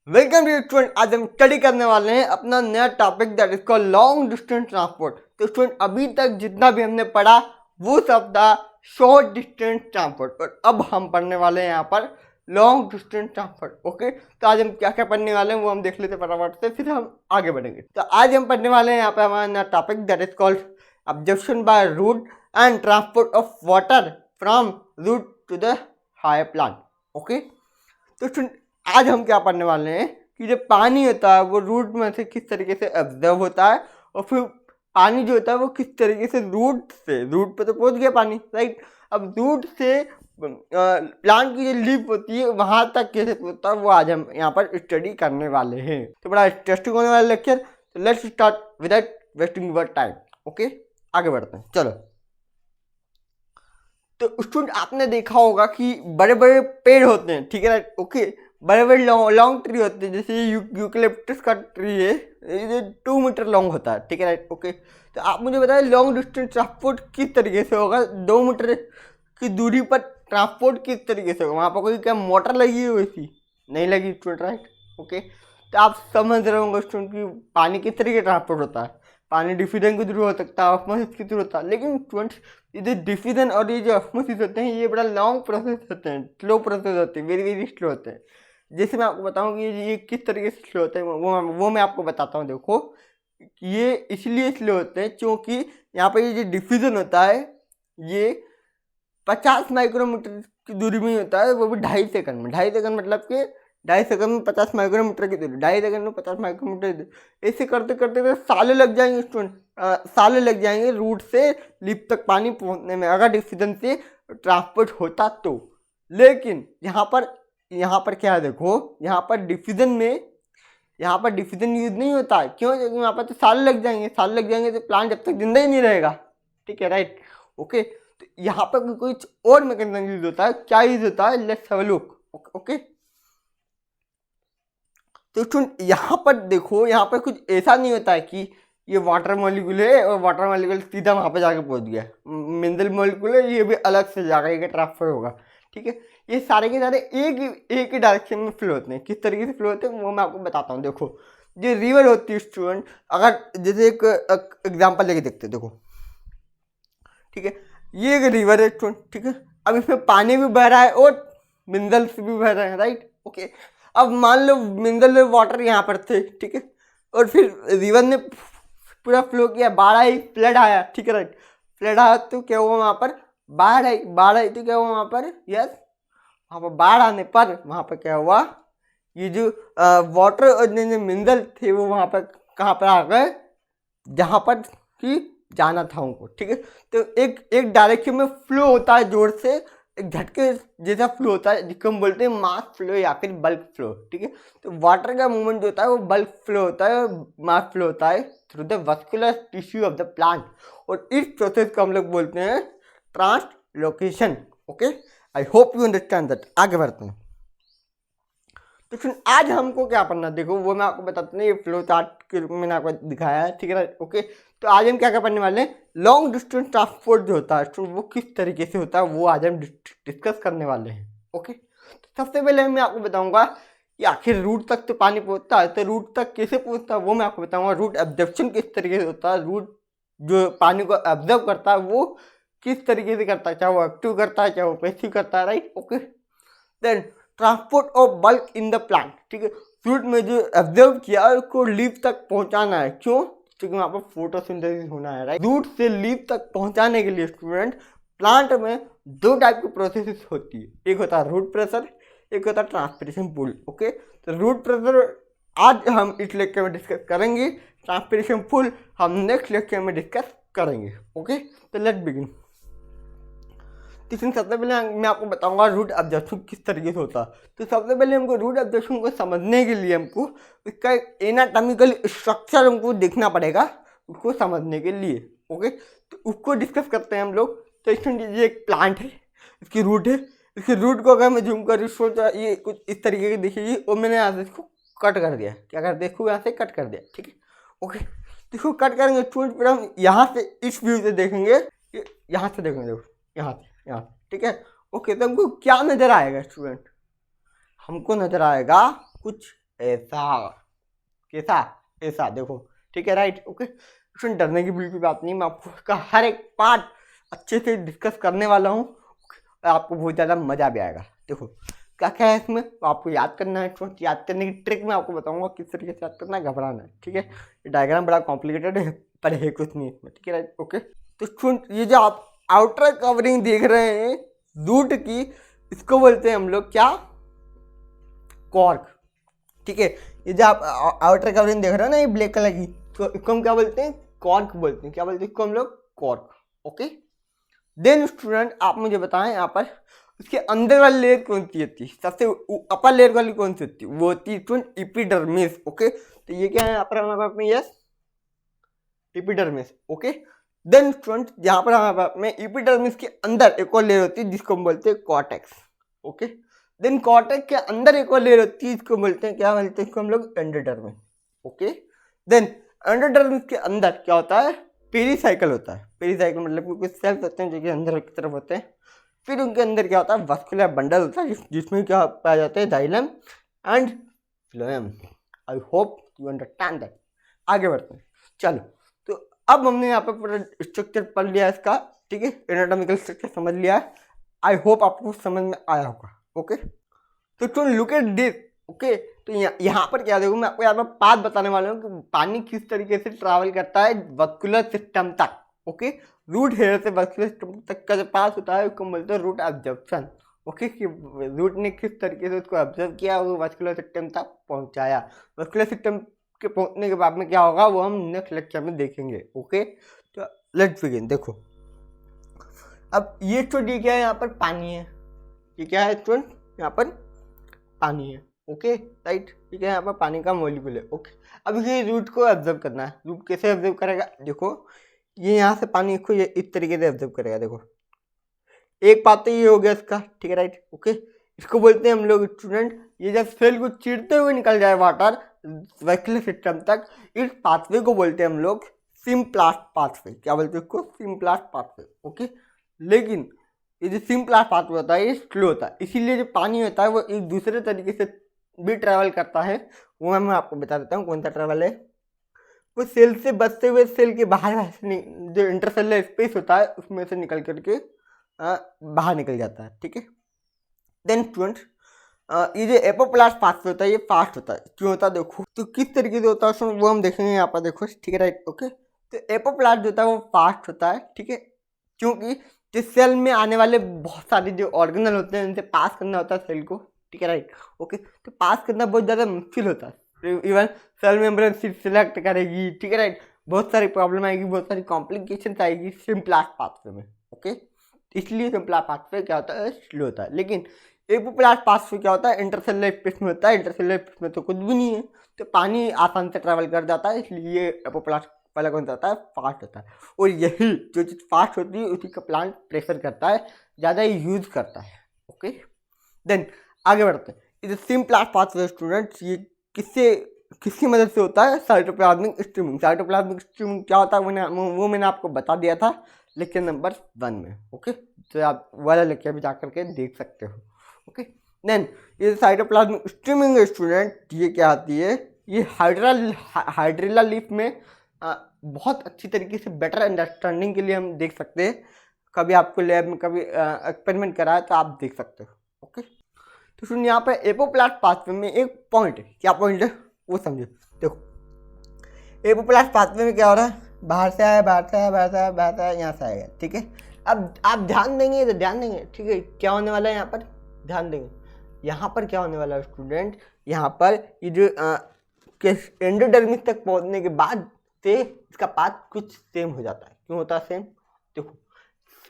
Welcome to student. आज हम study करने वाले हैं अपना नया topic that is called long distance transport. तो स्टूडेंट अभी तक जितना भी हमने पढ़ा वो सब था शॉर्ट डिस्टेंस ट्रांसपोर्ट और अब हम पढ़ने वाले हैं यहाँ पर लॉन्ग डिस्टेंस ट्रांसपोर्ट। ओके, तो आज हम क्या क्या पढ़ने वाले हैं वो हम देख लेते हैं फटाफट से, फिर हम आगे बढ़ेंगे। तो आज हम पढ़ने वाले हैं यहाँ पे हमारा नया topic that is called absorption by root and transport of water from root to the higher plant. Okay, तो स्टूडेंट आज हम क्या पढ़ने वाले हैं कि जो पानी होता है वो रूट में से किस तरीके से ऑब्जर्व होता है और फिर पानी जो होता है वो किस तरीके से रूट पे तो पहुंच गया पानी, राइट। अब रूट से प्लांट की जो लीफ होती है वहां तक कैसे पहुंचता है वो आज हम यहाँ पर स्टडी करने वाले हैं। तो बड़ा इंटरेस्टिंग होने वाला लेक्चर। तो let's start without wasting your time. Okay, आगे बढ़ते हैं, चलो। तो स्टूडेंट आपने देखा होगा कि बड़े बड़े पेड़ होते हैं, ठीक है ना। ओके, बड़े बड़े लॉन्ग ट्री होते हैं, जैसे यूकेलिप्टस का ट्री है, ये 2 मीटर लॉन्ग होता है, ठीक है राइट। ओके, तो आप मुझे बताएं लॉन्ग डिस्टेंस ट्रांसपोर्ट किस तरीके से होगा, 2 मीटर की दूरी पर ट्रांसपोर्ट किस तरीके से होगा। वहाँ पर कोई क्या मोटर लगी हुई थी? नहीं लगी स्टूडेंट, राइट। ओके, तो आप समझ रहे होंगे स्टूडेंट कि पानी किस तरीके ट्रांसपोर्ट होता है। पानी डिफ्यूजन के थ्रू हो सकता है, ऑस्मोसिस के थ्रू होता है, लेकिन स्टूडेंट्स ये जो डिफ्यूजन और ये जो ऑस्मोसिस होते हैं ये बड़ा लॉन्ग प्रोसेस होते हैं, स्लो प्रोसेस होते हैं, वेरी वेरी स्लो होते हैं। जैसे मैं आपको बताऊं कि ये किस तरीके से स्लो होते हैं वो मैं आपको बताता हूँ। देखो, ये इसलिए स्लो होते हैं क्योंकि यहाँ पर ये जो डिफ्यूजन होता है ये 50 माइक्रोमीटर की दूरी में ही होता है, वो भी 2.5 सेकंड में। 2.5 सेकंड मतलब कि 2.5 सेकंड में 50 माइक्रोमीटर की दूरी, 2.5 सेकंड में 50 माइक्रोमीटर की दूरी। ऐसे करते करते तो सालों लग जाएंगे स्टूडेंट, सालों लग जाएंगे रूट से लिप तक पानी पहुंचने में, अगर डिफ्यूजन से ट्रांसपोर्ट होता तो। लेकिन यहाँ पर क्या है, देखो यहाँ पर डिफ्यूजन यूज नहीं होता है। क्यों? क्योंकि यहाँ पर तो साल लग जाएंगे तो प्लांट जब तक जिंदा ही नहीं रहेगा, ठीक है राइट। ओके, तो यहाँ पर कुछ और मैकेनिज्म यूज होता है। क्या यूज होता है, let's have a look. Okay, तो स्टूडेंट यहाँ पर देखो, यहाँ पर कुछ ऐसा नहीं होता है कि ये वाटर मॉलिक्यूल है और वाटर मॉलिक्यूल सीधा वहाँ पे जाके पहुँच गया। मिनरल मॉलिक्यूल है, ये भी अलग से जाकर ट्रांसफर होगा, ठीक है। ये सारे के सारे एक ही डायरेक्शन में फ्लो होते हैं। किस तरीके से फ्लो होते हैं वो मैं आपको बताता हूँ। देखो, जो रिवर होती है स्टूडेंट, अगर जैसे एक एग्जाम्पल लेके देखते हैं, देखो ठीक है, ये एक रिवर है स्टूडेंट, ठीक है। अब इसमें पानी भी बह रहा है और मिनरल्स भी बह रहे हैं, राइट। ओके, अब मान लो मिनरल वाटर यहाँ पर थे, ठीक है, और फिर रिवर ने पूरा फ्लो किया, बाढ़ आई, फ्लड आया, ठीक है राइट। फ्लड आया तो क्या हुआ, वहाँ पर बाढ़ आई तो क्या हुआ वहाँ पर, यस, वहाँ पर बाढ़ आने पर वहाँ पर क्या हुआ, ये जो वाटर और जो मिनरल थे वो वहाँ पर कहाँ पर आ गए, जहाँ पर कि जाना था उनको, ठीक है। तो एक डायरेक्शन में फ्लो होता है जोर से, एक झटके जैसा फ्लो होता है जिसको हम बोलते हैं मास फ्लो या फिर बल्क फ्लो, ठीक है। तो वाटर का मूवमेंट जो होता है वो बल्क फ्लो होता है, मास फ्लो होता है through the vascular tissue of the plant, और इस प्रोसेस को हम लोग बोलते हैं translocation. Okay, I hope you understand that. आगे बढ़ते हैं। तो फिर आज हमको क्या पढ़ना, देखो वो मैं आपको बताता हूँ, ये फ्लो चार्ट के रूप में मैंने आपको दिखाया है, ठीक है। ओके, तो आज हम क्या क्या पढ़ने वाले हैं, लॉन्ग डिस्टेंस ट्रांसपोर्ट जो होता है वो किस तरीके से होता है वो आज हम डिस्कस करने वाले हैं। ओके, तो सबसे पहले मैं आपको बताऊंगा कि आखिर रूट तक तो पानी पहुंचता है, तो रूट तक कैसे पहुंचता है वो मैं आपको बताऊंगा। रूट एब्जॉर्प्शन किस तरीके से होता है, रूट जो पानी को एब्जॉर्ब करता है वो किस तरीके से करता है, चाहे वो एक्टिव करता है चाहे वो पैसिव करता है, right. Okay, then transport of bulk in the plant, ठीक है। फ्रूट में जो ऑब्जर्व किया उसको लीफ तक पहुंचाना है, क्यों? क्योंकि वहाँ पर फोटोसिंथेसिस होना है, राइट। रूट से लीफ तक पहुंचाने के लिए स्टूडेंट प्लांट में 2 टाइप की प्रोसेस होती है, एक होता है रूट प्रेशर, एक होता है ट्रांसपिरेशन पुल। ओके, तो रूट प्रेशर आज हम इस लेक्चर में डिस्कस करेंगे, ट्रांसपिरेशन पुल हम नेक्स्ट लेक्चर में डिस्कस करेंगे। ओके, तो लेट्स बिगिन। सबसे पहले मैं आपको बताऊंगा रूट ऑब्जर्वेशन किस तरीके से होता है। तो सबसे पहले हमको रूट ऑब्जर्वेशन को समझने के लिए हमको इसका एनाटॉमिकल स्ट्रक्चर हमको देखना पड़ेगा, उसको समझने के लिए। ओके, तो उसको डिस्कस करते हैं हम लोग। तो ये एक प्लांट है, इसकी रूट है, इसकी रूट को अगर मैं जूम कर ये कुछ इस तरीके की दिखेगी, और मैंने यहाँ से इसको कट कर दिया, क्या कर दिया, इसको यहाँ से कट कर दिया, ठीक है। ओके, तो इसको कट करेंगे स्टूडेंट, फिर हम यहाँ से इस व्यू से देखेंगे, यहाँ से देखेंगे, देखो यहाँ से, ठीक है। ओके, तो हमको क्या नजर आएगा स्टूडेंट, हमको नजर आएगा कुछ ऐसा, कैसा, ऐसा देखो, ठीक है राइट। ओके, इसमें डरने की बिल्कुल बात नहीं, मैं आपको इसका हर एक पार्ट अच्छे से डिस्कस करने वाला हूँ और आपको बहुत ज़्यादा मज़ा भी आएगा। देखो क्या क्या है इसमें, तो आपको याद करना है, याद करने की ट्रिक मैं आपको बताऊंगा किस तरीके से याद करना है, घबराना है, ठीक है। ये डायग्राम बड़ा कॉम्प्लिकेटेड है पर है कुछ नहीं इसमें, ठीक है राइट। ओके, तो स्टूडेंट ये जो आप आउटर कवरिंग देख रहे हैं जूट की, इसको बोलते हैं हम लोग क्या, कॉर्क, ठीक है। ये जो आप आउटर कवरिंग देख रहे हो ना ये ब्लैक कलर की, तो इसको हम क्या बोलते हैं, कॉर्क बोलते हैं। क्या बोलते हैं इसको हम लोग, कॉर्क। ओके, देन स्टूडेंट आप मुझे बताएं यहाँ पर उसके अंदर वाली लेयर कौन सी होती है, सबसे अपर लेयर वाली कौन सी होती है, वो होती है स्टूडेंट एपिडर्मिस। ओके, तो ये क्या है यहाँ पर हमारे पास में, yes epidermis. Okay, then student यहाँ पर हमारे पास में एपिडर्मिस के अंदर एक और लेयर होती है जिसको हम बोलते हैं कॉर्टेक्स। ओके, देन कॉर्टेक्स के अंदर एक और लेयर होती है इसको बोलते हैं, क्या बोलते हैं इसको हम लोग, एंडोडर्मिस। ओके, देन एंडोडर्मिस के अंदर क्या होता है, पेरीसाइकिल होता है। पेरीसाइकिल मतलब कि कुछ सेल्स होते हैं जो कि अंदर की तरफ होते हैं, फिर उनके अंदर क्या होता है, वस्कुलर बंडल होता है जिसमें क्या पाया जाता है, xylem and phloem. I hope you understand that. आगे बढ़ते हैं, चलो। तो अब हमने यहाँ पर पूरा स्ट्रक्चर पढ़ लिया इसका, ठीक है, एनाटॉमिकल स्ट्रक्चर समझ लिया है। आई होप आपको समझ में आया होगा। ओके, तो don't look at this. Okay, तो यहाँ पर क्या देखो, मैं आपको यहाँ पर बात बताने वाला हूँ कि पानी किस तरीके से ट्रैवल करता है वस्कुलर सिस्टम तक। ओके, रूट हेयर से वस्कुलर सिस्टम तक का जो पास होता है उसको बोलते हैं रूट एब्जॉर्प्शन। ओके, कि रूट ने किस तरीके से उसको ऑब्जर्व किया, वो वस्कुलर सिस्टम तक पहुँचाया। वस्कुलर सिस्टम के पहुँचने के बाद में क्या होगा वो हम नेक्स्ट लेक्चर में देखेंगे। ओके, तो लेट्स बिगिन। देखो अब ये स्टूडेंट क्या है, यहाँ पर पानी है, ये क्या है स्टूडेंट, यहाँ पर पानी है। ओके राइट, ठीक है, यहाँ पर पानी का मॉलिक्यूल है। ओके, अब ये रूट को ऑब्जर्व करना है। रूट कैसे ऑब्जर्व करेगा, देखो ये यहाँ से पानी को ये इस तरीके से ऑब्जर्व करेगा। देखो एक बात तो ये हो गया इसका, ठीक है राइट। ओके, इसको बोलते हैं हम लोग स्टूडेंट, ये जब सेल को चीरते हुए निकल जाए वाटर वस्कुलर सिस्टम तक, इस पाथवे को बोलते हैं हम लोग सिम्प्लास्ट पाथवे। क्या बोलते हैं इसको, सिम्प्लास्ट पाथवे। ओके, लेकिन ये जो सिम्प्लास्ट पाथवे होता है ये स्लो होता है, इसीलिए जो पानी होता है वो एक दूसरे तरीके से भी ट्रैवल करता है। वो मैं आपको बता देता हूँ कौन सा ट्रैवल है। वो सेल से बचते हुए सेल के बाहर जो इंटरसेलुलर स्पेस होता है उसमें से निकल करके बाहर निकल जाता है, ठीक है। देन स्टूडेंट ये जो एपोप्लास्ट पाथवे होता है ये फास्ट होता है। क्यों होता है देखो, तो किस तरीके से होता है वो हम देखेंगे यहाँ पर। देखो ठीक है राइट। ओके, तो एपोप्लास्ट जो होता है वो फास्ट होता है, ठीक है, क्योंकि जिस सेल में आने वाले बहुत सारे जो ऑर्गेनल होते हैं उनसे पास करना होता है सेल को, ठीक है राइट। ओके, तो पास करना बहुत ज़्यादा मुश्किल होता है, इवन सेल मेम्ब्रेन सिलेक्ट करेगी, ठीक है राइट, बहुत सारी प्रॉब्लम आएगी, बहुत सारी कॉम्प्लिकेशन आएगी सिम्प्लास्ट पाथवे में। ओके, इसलिए सिम्प्लास्ट पाथवे क्या होता है, स्लो होता है। लेकिन एपोप्लास्ट पाथवे क्या होता है, इंटरसेलुलर स्पेस में होता है। इंटरसेलुलर स्पेस में तो कुछ भी नहीं है, तो पानी आसान से ट्रैवल कर जाता है, इसलिए एपोप्लास्ट वाला कौन सा होता है, फास्ट होता है। और यही जो चीज़ फास्ट होती है उसी का प्लांट प्रेफर करता है, ज़्यादा यूज करता है। ओके, देन आगे बढ़ते हैं। इस सिम्प्लास्ट पाथवे स्टूडेंट्स ये किसकी मदद से होता है, साइटोप्लाज्मिक स्ट्रीमिंग। साइटोप्लाज्मिक स्ट्रीमिंग क्या होता है वो मैंने आपको बता दिया था लेक्चर नंबर 1 में। ओके, तो आप वाला लेक्चर भी जा करके देख सकते हो। ओके, देन ये साइटोप्लाज्मिक स्ट्रीमिंग स्टूडेंट ये क्या आती है, ये हाइड्रिला लीफ में बहुत अच्छी तरीके से बेटर अंडरस्टैंडिंग के लिए हम देख सकते हैं। कभी आपको लैब में कभी एक्सपेरिमेंट करा है तो आप देख सकते हो। ओके, तो सुन यहाँ पर एपोप्लास्ट पाथवे में एक पॉइंट है, क्या पॉइंट है वो समझो। देखो एपोप्लास्ट पाथवे में क्या हो रहा है, बाहर से आया, बाहर से आया, बाहर से आया, बाहर से आया, यहाँ से आएगा, ठीक है। अब आप ध्यान देंगे तो ध्यान देंगे, ठीक है, क्या होने वाला है यहाँ पर, ध्यान देंगे यहाँ पर क्या होने वाला है स्टूडेंट। यहाँ पर ये जो एंडोडर्मिस तक पहुँचने के बाद से इसका पाथ कुछ सेम हो जाता है। क्यों होता है सेम, देखो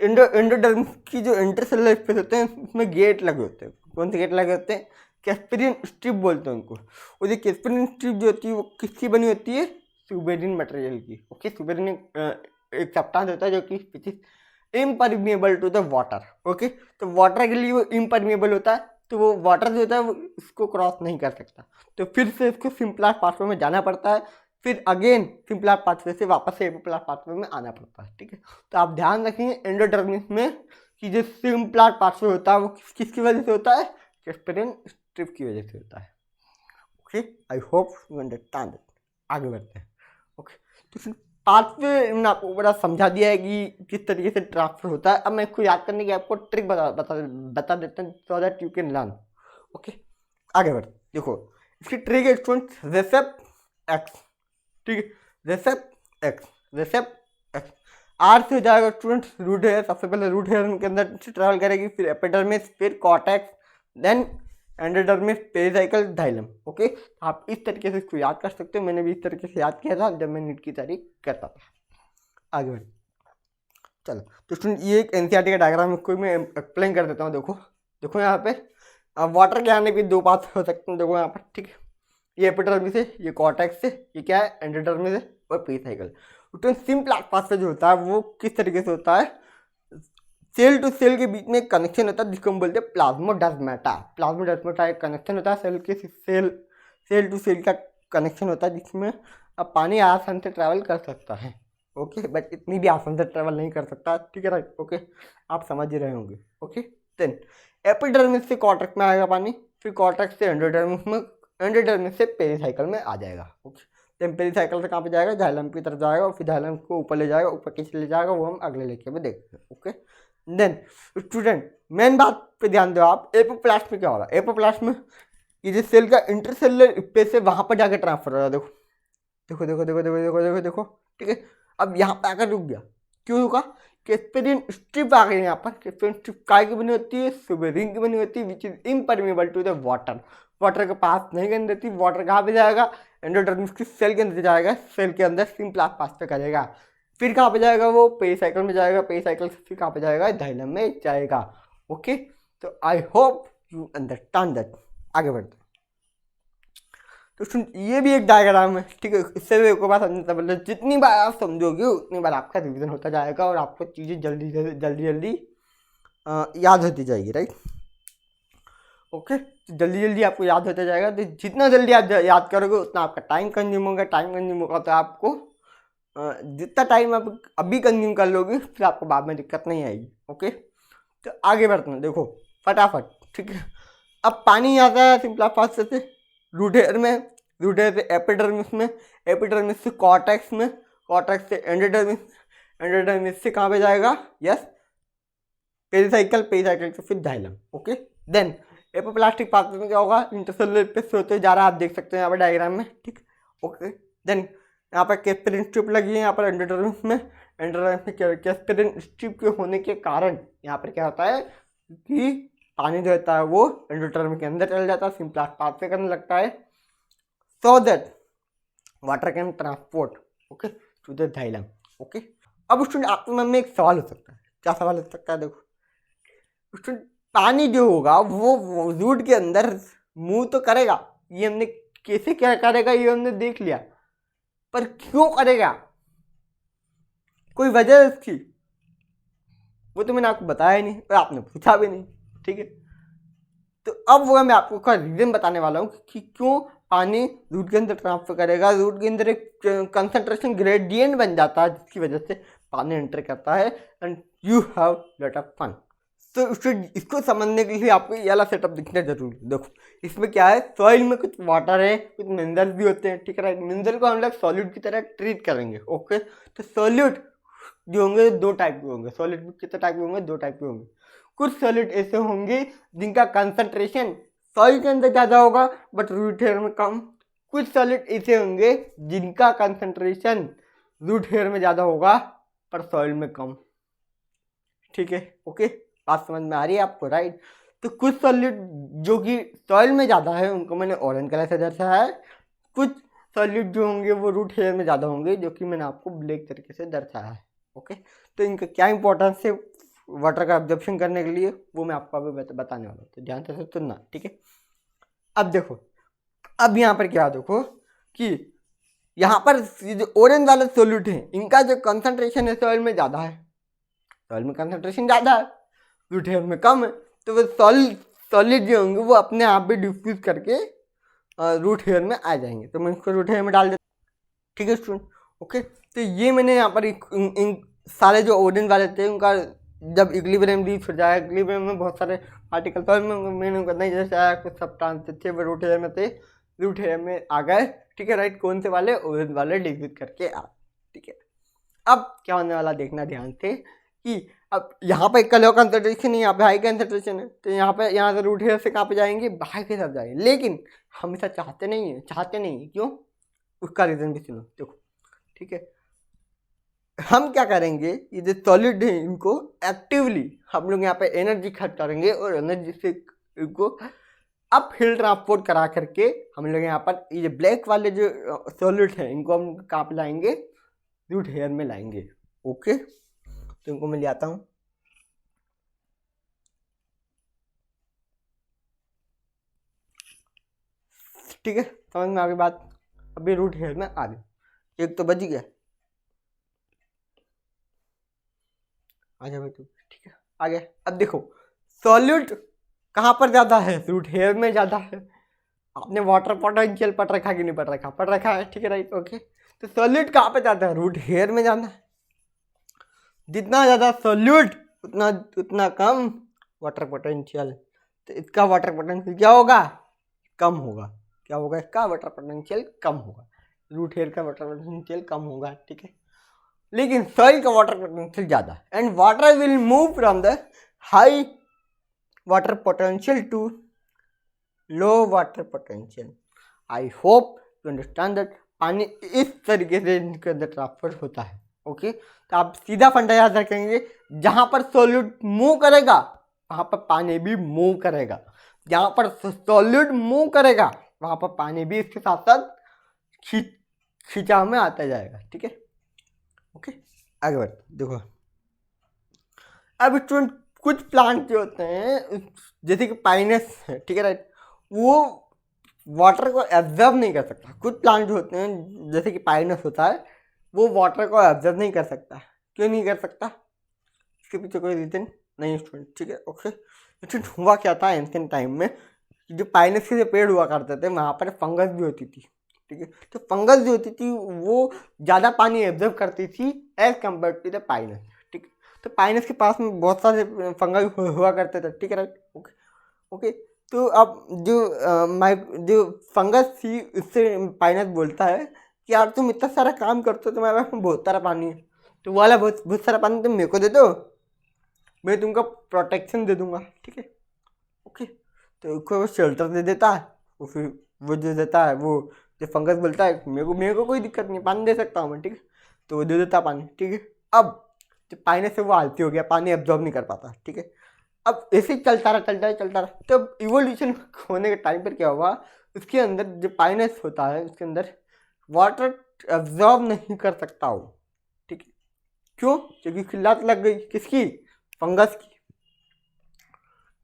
एंडोडर्मिस की जो इंटरसेलुलर स्पेस होते हैं उसमें गेट लगे होते हैं। कौन से गेट लगे होते हैं, कैस्पेरियन स्ट्रिप बोलते हैं उनको। और ये कैस्पेरियन स्ट्रिप जो होती है वो किसकी बनी होती है, सुबेरिन मटेरियल की। ओके, सुबेरिन एक सब्सटेंस होता है जो कि which is impermeable to the water. Okay, तो वाटर के लिए वो इम्परमिएबल होता है, तो वो वाटर जो होता है वो इसको क्रॉस नहीं कर सकता, तो फिर से इसको सिम्प्लास्ट पाथवे में जाना पड़ता है, फिर अगेन सिम्प्लास्ट पाथवे से वापस से एपोप्लास्ट पाथवे में आना पड़ता है, ठीक है। तो आप ध्यान रखेंगे एंडोडर्मिस में कि जो सिम्प्लास्ट पाथवे होता है वो किसकी वजह से होता है, कैस्पेरियन स्ट्रिप की वजह से होता है। Okay, I hope you understand it. आगे बढ़ते हैं। ओके, तो फिर पार्ट पे मैंने आपको बड़ा समझा दिया है कि किस तरीके से ट्रांसफर होता है। अब मैं इसको याद करने की आपको ट्रिक बता देता हूँ so that you can learn. Okay, आगे बढ़। देखो इसकी ट्रिक है स्टूडेंट, रेसेप एक्स, ठीक है, रेसेप एक्स, रेसेप एक्स। आर से हो जाएगा स्टूडेंट रूट हेयर, सबसे पहले रूट हेयर के अंदर से ट्रैवल करेगी, फिर एपिडर्मिस, फिर cortex, then endodermis, pericycle, xylem. Okay, आप इस तरीके से इसको याद कर सकते हो। मैंने भी इस तरीके से याद किया था जब मैं नीट की तैयारी करता था। आगे बढ़, चलो तो स्टूडेंट ये एक एनसीईआरटी का डायग्राम है, कोई मैं एक्सप्लेन कर देता हूँ। देखो देखो यहाँ पे वाटर के आने के दो पाथ हो सकते हैं। देखो यहाँ पर, ठीक है, ये एपिडर्मिस है, ये कॉर्टेक्स है, ये क्या है, एंडोडर्मिस है, और पेरिसाइकल। तो सिंपल पाथ जो होता है वो किस तरीके से होता है, सेल टू सेल के बीच में एक कनेक्शन होता है जिसको हम बोलते हैं प्लाज्मोडेस्माटा। प्लाज्मोडेस्माटा एक कनेक्शन होता है सेल के सेल टू सेल का कनेक्शन होता है जिसमें अब पानी आसान से ट्रैवल कर सकता है। ओके, बट इतनी भी आसान से ट्रैवल नहीं कर सकता, ठीक है, राइट। ओके, आप समझ ही रहे होंगे। ओके, देन एपिडर्मिस से कॉर्टेक्स में आएगा पानी, फिर कॉर्टेक्स से एंडोडर्मिस में, एंडोडर्मिस से पेरिसाइकल में आ जाएगा। ओके, देन पेरिसाइकल से कहाँ पे जाएगा, जाइलम की तरफ जाएगा, और फिर जाइलम को ऊपर ले जाएगा, ऊपर कैसे ले जाएगा वो हम अगले लेक्चर में देखते हैं। ओके, देन स्टूडेंट मेन बात पे ध्यान दो आप, एपोप्लास्ट में क्या हो रहा है। एपोप्लास्ट में ये जो सेल का इंटरसेलुलर स्पेस है वहाँ पर जाकर ट्रांसफर हो रहा है। देखो देखो देखो देखो देखो देखो देखो देखो, ठीक है। अब यहाँ पे आकर रुक गया, क्यों रुका, कैस्पेरियन स्ट्रिप आ गई यहाँ पर। कैस्पेरियन स्ट्रिप काय की बनी होती है, सुबेरिन की बनी होती है, which is impermeable to the water. Water के पास नहीं करने देती। वाटर कहाँ पे जाएगा, एंडोडर्मिस की सेल के अंदर जाएगा, सेल के अंदर सिंप्लास्ट पास पे करेगा, फिर कहाँ पे जाएगा वो, पेरिसाइकल में जाएगा, पेरिसाइकल से फिर कहाँ पे जाएगा, जाइलम में जाएगा। ओके, तो आई होप यू अंडरस्टैंड दैट। आगे बढ़ते हैं। तो सुन, ये भी एक डायग्राम है, ठीक है। इससे भी एक बार समझना, मतलब जितनी बार आप समझोगे उतनी बार आपका रिवीजन होता जाएगा और आपको चीज़ें जल्दी जल्दी जल्दी याद होती जाएगी, राइट। ओके, तो जल्दी जल्दी आपको याद होता जाएगा। तो जितना जल्दी आप याद करोगे उतना आपका टाइम कंज्यूम होगा। टाइम कंज्यूम होगा तो आपको जितना टाइम आप अभी कंज्यूम कर लोगे फिर आपको बाद में दिक्कत नहीं आएगी। ओके, तो आगे बढ़ते हैं। देखो फटाफट, ठीक है। अब पानी आता है सिंपल फास्ट से रूट हेयर में, रूट हेयर से एपिडर्मिस में, एपिडर्मिस से कॉर्टेक्स में, कॉर्टेक्स से एंडोडर्मिस, एंडोडर्मिस से कहाँ पे जाएगा, यस, पेरिसाइकल, पेरिसाइकल से फिर xylem. Okay, then apoplastic pathway में क्या होगा, इंटरसेलुलर स्पेस होते जा रहा है, आप देख सकते हैं यहाँ पर डायग्राम में, ठीक। ओके, देन यहाँ पर कैस्पेरिन स्ट्रिप लगी है यहाँ पर एंडोडर्मिस में। एंडोडर्मिस में कैस्पेरिन स्ट्रिप के होने के कारण यहाँ पर क्या होता है कि पानी जो होता है वो एंडोडर्मिस के अंदर चल जाता है, सिंप्लास्ट पाथवे करने लगता है, so that water can transport, okay, to the xylem. Okay, अब स्टूडेंट आपके मन में एक सवाल हो सकता है, क्या सवाल हो सकता है, देखो स्टूडेंट, पानी जो होगा वो रूट के अंदर मूव तो करेगा, ये हमने कैसे क्या करेगा ये हमने देख लिया, पर क्यों करेगा, कोई वजह है इसकी, वो तो मैंने आपको बताया ही नहीं और आपने पूछा भी नहीं, ठीक है। तो अब वो मैं आपको का रीजन बताने वाला हूँ कि क्यों पानी रूट के अंदर ट्रांसफर करेगा। रूट के अंदर एक कंसंट्रेशन ग्रेडियंट बन जाता है जिसकी वजह से पानी एंटर करता है, and you have lot of fun. तो इसको समझने के लिए आपको ये वाला सेटअप दिखना जरूरी है। देखो इसमें क्या है, सॉइल में कुछ वाटर है, कुछ मिनरल्स भी होते हैं, ठीक है। मिनरल को हम लोग सॉलिड की तरह ट्रीट करेंगे। ओके, तो सॉलिड जो होंगे दो टाइप के होंगे। सॉलिड कितने टाइप के होंगे, दो टाइप के होंगे। कुछ सॉलिड ऐसे होंगे जिनका कंसंट्रेशन सॉइल के अंदर ज़्यादा होगा बट रूट हेयर में कम। कुछ सॉलिड ऐसे होंगे जिनका कंसंट्रेशन रूट हेयर में ज़्यादा होगा पर सॉइल में कम, ठीक है। ओके, बात समझ में आ रही है आपको, राइट। तो कुछ सॉलिड जो कि सॉइल में ज़्यादा है उनको मैंने ऑरेंज कलर से दर्शाया है। कुछ सॉलिड जो होंगे वो रूट हेयर में ज़्यादा होंगे जो कि मैंने आपको ब्लैक तरीके से दर्शाया है। ओके, तो इनका क्या इंपॉर्टेंस है वाटर का ऑब्जर्वेशन करने के लिए वो मैं आपको अभी बताने वाला हूँ, तो ध्यान से सुनना, ठीक है। अब देखो, अब यहाँ पर क्या देखो कि यहाँ पर जो ऑरेंज वाले सॉलिड हैं इनका जो कंसंट्रेशन है सॉइल में ज़्यादा है, सॉइल में कंसंट्रेशन ज़्यादा है, रूट हेयर में कम है। तो वो सॉलिड जो होंगे वो अपने आप भी डिफ्यूज करके रूट हेयर में आ जाएंगे। तो मैं इसको रूट हेयर में डाल देता हूँ, ठीक है स्टूडेंट। ओके, तो ये मैंने यहाँ पर इन सारे जो ऑरेंज वाले थे उनका जब इक्विलिब्रियम रीच हो जाए, इक्विलिब्रियम में बहुत सारे पार्टिकल सॉइल में मैंने उनका नहीं जैसे आया, कुछ सब्सटेंस थे वो रूट हेयर में थे, रूट हेयर में आ गए, ठीक है राइट। कौन से वाले? ऑरेंज वाले डिग्रेड करके आ, ठीक है। अब क्या होने वाला देखना ध्यान से कि अब यहाँ पे इक्वल लो कंसंट्रेशन है, यहाँ पे हाई कंसंट्रेशन है, तो यहाँ से रूट हेयर से कहाँ पे जाएंगे? बाहर की तरफ जाएंगे। लेकिन हम ऐसा चाहते नहीं है, क्यों? उसका रीज़न भी सुनो, देखो, ठीक है। हम क्या करेंगे, ये जो सॉलिड है इनको एक्टिवली हम लोग यहाँ पे एनर्जी खर्च करेंगे और एनर्जी से इनको अब हिल ट्रांसपोर्ट करा करके हम लोग यहाँ पर ये ब्लैक वाले जो सॉलिड हैं इनको हम कहाँ पे लाएंगे? रूट हेयर में लाएंगे। ओके, तो इनको मैं ले आता हूँ। ठीक है, समझ में आ गई बात? अभी रूट हेयर में आ गई, एक तो बच गया। आ जाओ भाई तू, ठीक है, आ गया। अब देखो सॉलिड कहाँ पर ज़्यादा है? रूट हेयर में ज़्यादा है। आपने वाटर पोटेंशियल पढ़ रखा कि नहीं पढ़ रखा? पढ़ रखा है, ठीक है राइट, ओके। तो सॉलिड कहाँ पे ज़्यादा है? रूट हेयर में ज़्यादा है। जितना ज़्यादा सॉलिड उतना उतना कम वाटर पोटेंशियल। तो इसका वाटर पोटेंशियल क्या होगा? कम होगा। क्या होगा? इसका वाटर पोटेंशियल कम होगा। रूट हेयर का वाटर पोटेंशियल कम होगा, ठीक है। लेकिन सॉइल का वाटर पोटेंशियल ज़्यादा, and water will move from the high water potential to low water potential. I hope you understand that. पानी इस तरीके से इनके अंदर ट्रांसफर होता है, ओके। तो आप सीधा फंडा याद रखेंगे, जहाँ पर सॉलिड मूव करेगा वहाँ पर पानी भी मूव करेगा। जहाँ पर सॉलिड मूव करेगा वहाँ पर पानी भी इसके साथ साथ खिंचाव में आता जाएगा, ठीक है, ओके। आगे बढ़, देखो अब स्टूडेंट कुछ प्लांट जो होते हैं जैसे कि पाइनस है, ठीक है राइट, वो वाटर को एब्जर्व नहीं कर सकता। कुछ प्लांट जो होते हैं जैसे कि पाइनस होता है वो वाटर को एब्जर्व नहीं कर सकता। क्यों नहीं कर सकता? इसके पीछे कोई रीज़न नहीं स्टूडेंट, ठीक है, ओके। स्टूडेंट हुआ क्या था एंशिएंट टाइम में, जो पाइनस के जो पेड़ हुआ करते थे वहाँ पर फंगस भी होती थी, ठीक है। तो फंगस जो होती थी वो ज़्यादा पानी एब्जर्व करती थी as compare to the pinus, ठीक है। तो पाइनस के पास में बहुत सारे फंगस हुआ करते थे, ठीक है राइट, ओके ओके। तो अब जो फंगस थी उससे पाइनस बोलता है कि यार तुम इतना सारा काम करते हो, तुम्हारे पास में बहुत सारा पानी है, तो वाला बहुत सारा पानी तुम मेरे को दे दो, मैं तुमको प्रोटेक्शन दे दूंगा, ठीक है, ओके। तो उसको वो शेल्टर दे देता है, वो फिर वो दे देता है, वो जो फंगस बोलता है मेरे को कोई दिक्कत नहीं, पानी दे सकता हूँ मैं, ठीक है। तो वो दे देता है पानी, ठीक है। अब जो पाइनस से वो आलसी हो गया, पानी एब्जॉर्ब नहीं कर पाता, ठीक है। अब ऐसे ही चलता रहा। तब इवोल्यूशन होने के टाइम पर क्या हुआ, उसके अंदर जो पाइनस होता है उसके अंदर वाटर एब्जॉर्ब नहीं कर सकता वो, ठीक है। क्यों? क्योंकि खिल्लात लग गई, किसकी? फंगस की,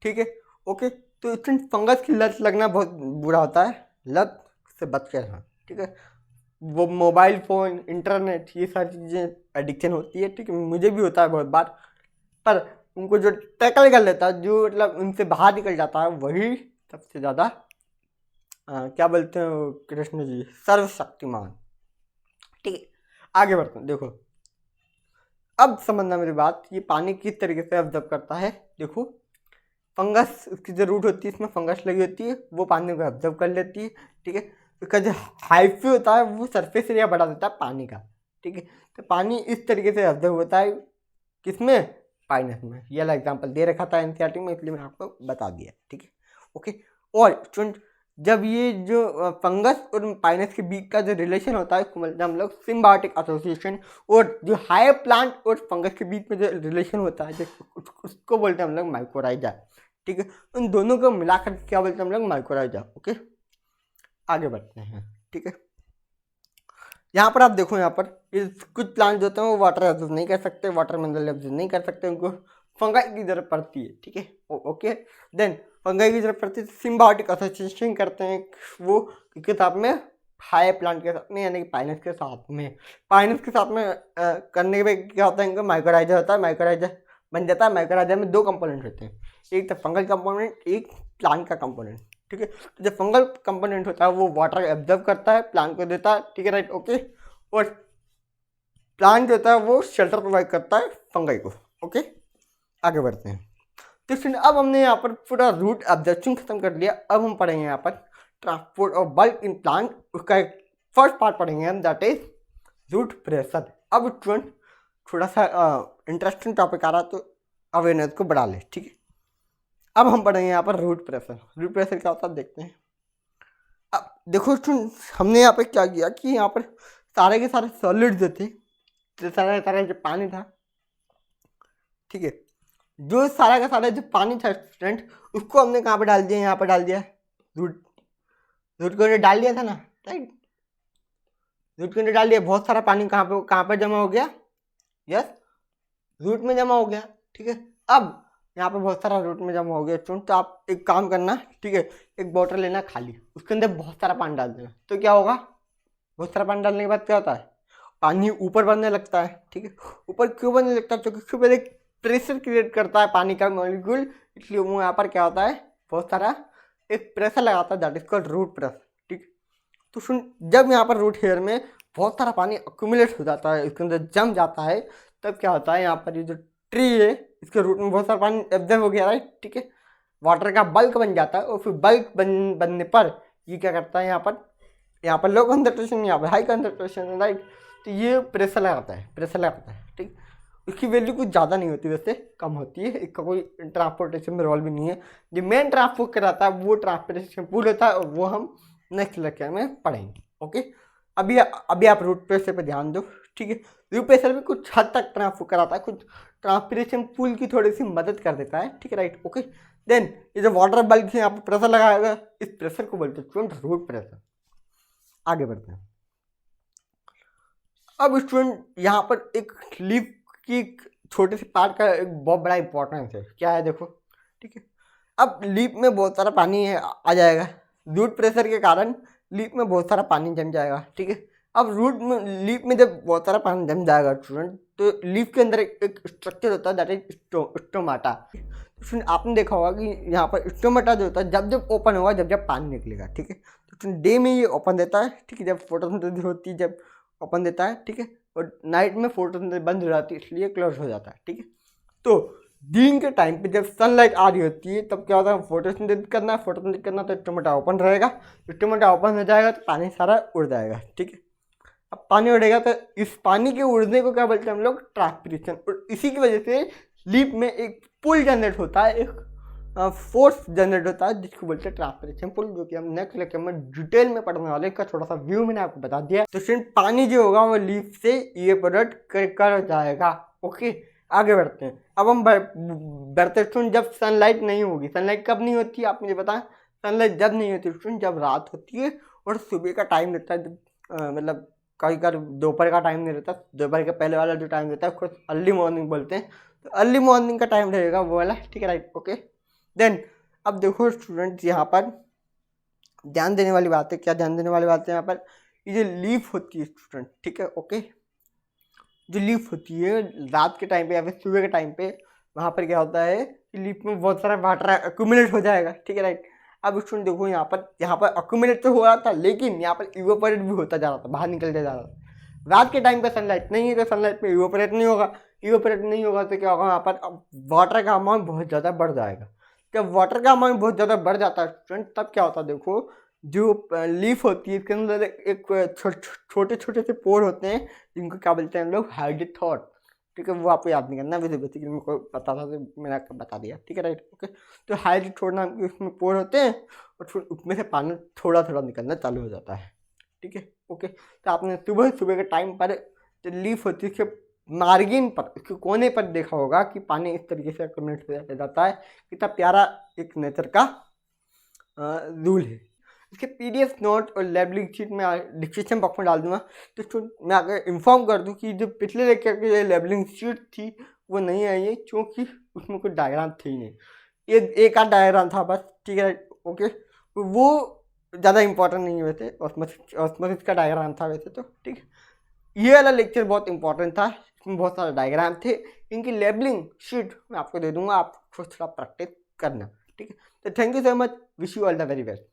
ठीक है, ओके। तो इसमें फंगस की लत लगना बहुत बुरा होता है, लत से बच के रहना, ठीक है। वो मोबाइल फ़ोन, इंटरनेट, ये सारी चीज़ें एडिक्शन होती है, ठीक है। मुझे भी होता है बहुत बार, पर उनको जो टैकल कर लेता है, जो मतलब उनसे बाहर निकल जाता है, वही सबसे ज़्यादा क्या बोलते हैं कृष्ण जी, सर्वशक्तिमान, ठीक है। आगे बढ़ते हैं, देखो अब समझना मेरी बात, ये पानी किस तरीके से ऑब्जर्व करता है। देखो फंगस, उसकी जो रूट होती है इसमें फंगस लगी होती है, वो पानी को ऑब्जर्व कर लेती है, ठीक है। उसका जो हाइफी होता है वो सरफेस एरिया बढ़ा देता है पानी का, ठीक है। तो पानी इस तरीके से ऑब्जर्व होता है किसमें? पाइनस में। ये वाला एग्जाम्पल दे रखा था एनसीईआरटी में, इसलिए मैंने आपको बता दिया, ठीक है, ओके। और स्टूडेंट जब ये जो फंगस और पाइनस के बीच का जो रिलेशन होता है उसको मतलब हम लोग सिम्बायोटिक एसोसिएशन, और जो हायर प्लांट और फंगस के बीच में जो रिलेशन होता है उसको बोलते हैं हम लोग माइकोराइजा, ठीक है। उन दोनों को मिलाकर क्या बोलते हैं हम लोग? Mycorrhiza, okay. आगे बढ़ते हैं, ठीक है। यहाँ पर आप देखो, यहाँ पर ये कुछ प्लांट होते हैं वो वाटर एब्जॉर्ब नहीं कर सकते, वाटर मिनरल एब्जॉर्ब नहीं कर सकते, उनको फंगाई की जरूरत पड़ती है, ठीक है, ओके। देन फंगाई की जरूरत पड़ती है, सिम्बायोटिक एसोसिएशन करते हैं वो किसके साथ में? हाई प्लांट के साथ में, यानी कि पाइनस के साथ में। पाइनस के साथ में करने के क्या होता है? इनका माइकोराइजा होता है, माइकोराइजा बन जाता है। माइकोराइजा में दो कंपोनेंट होते हैं, एक तो फंगल कंपोनेंट, एक प्लांट का कंपोनेंट, ठीक है। तो जो फंगल कंपोनेंट होता है वो वाटर एब्जॉर्ब करता है, प्लांट को देता है, ठीक है राइट, ओके। और प्लांट जो होता है वो शेल्टर प्रोवाइड करता है फंगाई को, ओके। आगे बढ़ते हैं। तो अब हमने यहाँ पर पूरा रूट ऑब्जर्वेशन खत्म कर लिया। अब हम पढ़ेंगे यहाँ पर transport of bulk in plant, उसका एक फर्स्ट पार्ट पढ़ेंगे हम, दैट इज रूट प्रेशर। अब स्टूडेंट थोड़ा सा इंटरेस्टिंग टॉपिक आ रहा तो अवेयरनेस को बढ़ा ले, ठीक है। अब हम पढ़ेंगे यहाँ पर रूट प्रेशर। रूट प्रेशर क्या होता है देखते हैं। अब देखो स्टूडेंट, हमने यहाँ पे क्या किया कि यहाँ पर सारे के सारे सॉलिड्स थे, तो सारा जो पानी था, ठीक है, जो सारा का सारा जो पानी था स्टूडेंट, उसको हमने कहाँ पे डाल दिया, यहाँ पर डाल दिया, रूट के अंदर डाल दिया था ना, राइट। रूट के अंदर डाल दिया, बहुत सारा पानी कहाँ पर जमा हो गया, यस, रूट में जमा हो गया, ठीक है। अब यहाँ पे बहुत सारा रूट में जमा हो गया स्टूडेंट, तो आप एक काम करना, ठीक है, एक बॉटल लेना खाली, उसके अंदर बहुत सारा पानी डाल देना, तो क्या होगा, बहुत सारा पानी डालने के बाद क्या होता है, पानी ऊपर बनने लगता है, ठीक है। ऊपर क्यों बनने लगता है, क्योंकि ऊपर एक प्रेशर क्रिएट करता है पानी का मॉलिक्यूल, इसलिए वो यहाँ पर क्या होता है, बहुत सारा एक प्रेशर लगाता है, that is called root pressure, ठीक। तो सुन, जब यहाँ पर रूट हेयर में बहुत सारा पानी अक्यूमुलेट हो जाता है, इसके अंदर जम जाता है, तब क्या होता है, यहाँ पर ये जो ट्री है, इसके रूट में बहुत सारा पानी एब्जॉर्ब हो गया, राइट, ठीक है, वाटर का बल्क बन जाता है, और फिर बल्क बनने पर ये क्या करता है, यहाँ पर लो कंसंट्रेशन, यहाँ पर हाई कंसंट्रेशन, राइट, तो ये प्रेशर लगाता है, ठीक। इसकी वैल्यू कुछ ज़्यादा नहीं होती, वैसे कम होती है, इसका कोई ट्रांसपोर्टेशन में रोल भी नहीं है। जो मेन ट्रांसपोर्ट कराता है वो ट्रांसपोर्टेशन पूल होता है, और वो हम नेक्स्ट लेक्चर में पढ़ेंगे, ओके। अभी आप रूट प्रेशर पे ध्यान दो, ठीक है। रूट प्रेशर भी कुछ हद तक ट्रांसपोर्ट कराता है, कुछ ट्रांसपिरेशन पूल की थोड़ी सी मदद कर देता है, ठीक है, राइट, ओके। देन ये जो वाटर बल्क है यहाँ पर प्रेशर लगाएगा, इस प्रेशर को बोलते हैं स्टूडेंट रूट प्रेशर। आगे बढ़ते हैं। अब स्टूडेंट यहाँ पर एक लीफ की छोटे से पार्ट का एक बहुत बड़ा इंपॉर्टेंस है, क्या है देखो, ठीक है। अब लीफ में बहुत सारा पानी है, आ जाएगा, रूट प्रेशर के कारण लीफ में बहुत सारा पानी जम जाएगा, ठीक है। अब लीफ में जब बहुत सारा पानी जम जाएगा स्टूडेंट, तो लीफ के अंदर एक स्ट्रक्चर होता है, दैट इज स्टोमाटा। तो आपने देखा होगा कि यहाँ पर स्टोमाटा जो होता है जब ओपन होगा, जब पानी निकलेगा, ठीक है। तो डे में ये ओपन देता है, ठीक है, जब फोटोसिंथेसिस होती है जब ओपन देता है, ठीक है, और नाइट में फोटोसिंथेसिस बंद हो जाती है, इसलिए क्लोज हो जाता है, ठीक है। तो दिन के टाइम पे जब सनलाइट आ रही होती है, तब क्या होता है, फोटोसिंथेसिस करना तो स्टोमाटा ओपन रहेगा, स्टोमाटा ओपन हो जाएगा तो पानी सारा उड़ जाएगा, ठीक है। अब पानी उड़ेगा तो इस पानी के उड़ने को क्या बोलते हैं हम लोग, ट्रांसपिरेशन, और इसी की वजह से लीफ में एक पुल जनरेट होता है, एक फोर्स जनरेट होता है, जिसको बोलते हैं ट्रांसपिरेशन पुल, जो कि हम नेक्स्ट लेक्चर में डिटेल में पढ़ने वाले, का थोड़ा सा व्यू मैंने आपको बता दिया। तो सिर्फ पानी जो होगा वो लीफ से इवेपोरेट कर जाएगा, ओके। आगे बढ़ते हैं। अब हम बढ़ते स्टूडेंट, जब सनलाइट नहीं होगी, सनलाइट कब नहीं होती आप मुझे बताएं, सनलाइट जब नहीं होती स्टूडेंट, जब रात होती है और सुबह का टाइम रहता है, मतलब कई बार दोपहर का टाइम नहीं रहता, दोपहर के पहले वाला जो टाइम रहता है उसको अर्ली मॉर्निंग बोलते हैं, तो अर्ली मॉर्निंग का टाइम रहेगा वो वाला, ठीक है, राइट, ओके। देन अब देखो स्टूडेंट्स, यहाँ पर ध्यान देने वाली बात है, क्या ध्यान देने वाली बात है, यहाँ पर ये जो लीफ होती है स्टूडेंट, ठीक है, ओके, जो लीफ होती है रात के टाइम पे या फिर सुबह के टाइम पे, वहाँ पर क्या होता है कि लीफ में बहुत सारा वाटर एक्यूमुलेट हो जाएगा, ठीक है, राइट। अब स्टूडेंट देखो, यहाँ पर एक्यूमुलेट तो हो रहा था, लेकिन यहाँ पर इवेपोरेट भी होता जा रहा था, बाहर निकलते जा रहा था। रात के टाइम पे सनलाइट नहीं है तो सनलाइट में इवेपोरेट नहीं होगा, तो क्या होगा, यहाँ पर वाटर का अमाउंट बहुत ज़्यादा बढ़ जाएगा। जब वाटर का अमाउंट बहुत ज़्यादा बढ़ जाता है स्टूडेंट, तब क्या होता है देखो, जो लीफ होती है इसके अंदर एक छोटे छोटे से पोर होते हैं, जिनको क्या बोलते हैं हम लोग, हाइड्रोथॉट, ठीक है। वो आपको याद नहीं करना, वैसे बेसिकली मेरे पता था तो मैंने आपको बता दिया, ठीक है, राइट, ओके। तो हाइड्रोथॉट नाम के उसमें पोर होते हैं, और फिर उसमें से पानी थोड़ा थोड़ा निकलना चालू हो जाता है, ठीक है, ओके। तो आपने सुबह के टाइम पर जो लीफ होती है उसके मार्जिन पर, उसके कोने पर देखा होगा कि पानी इस तरीके से एक्यूमुलेट हो जाता है। कितना प्यारा एक नेचर का रूल है। इसके पीडीएफ नोट और लेबलिंग शीट में डिस्क्रिप्शन बॉक्स में डाल दूंगा। तो मैं अगर इन्फॉर्म कर दूं कि जो पिछले लेक्चर की जो लेबलिंग शीट थी वो नहीं आई है, क्योंकि उसमें कोई डायग्राम थी नहीं, ये एक आध डायग्राम था बस, ठीक है, ओके। वो ज़्यादा इंपॉर्टेंट नहीं है वैसे, ऑस्मोसिस का डायग्राम था वैसे तो, ठीक है। ये वाला लेक्चर बहुत इंपॉर्टेंट था, इसमें बहुत सारे डायग्राम थे, इनकी लेबलिंग शीट मैं आपको दे दूंगा, आप थोड़ा प्रैक्टिस करना, ठीक है। तो thank you so much, wish you all the very best.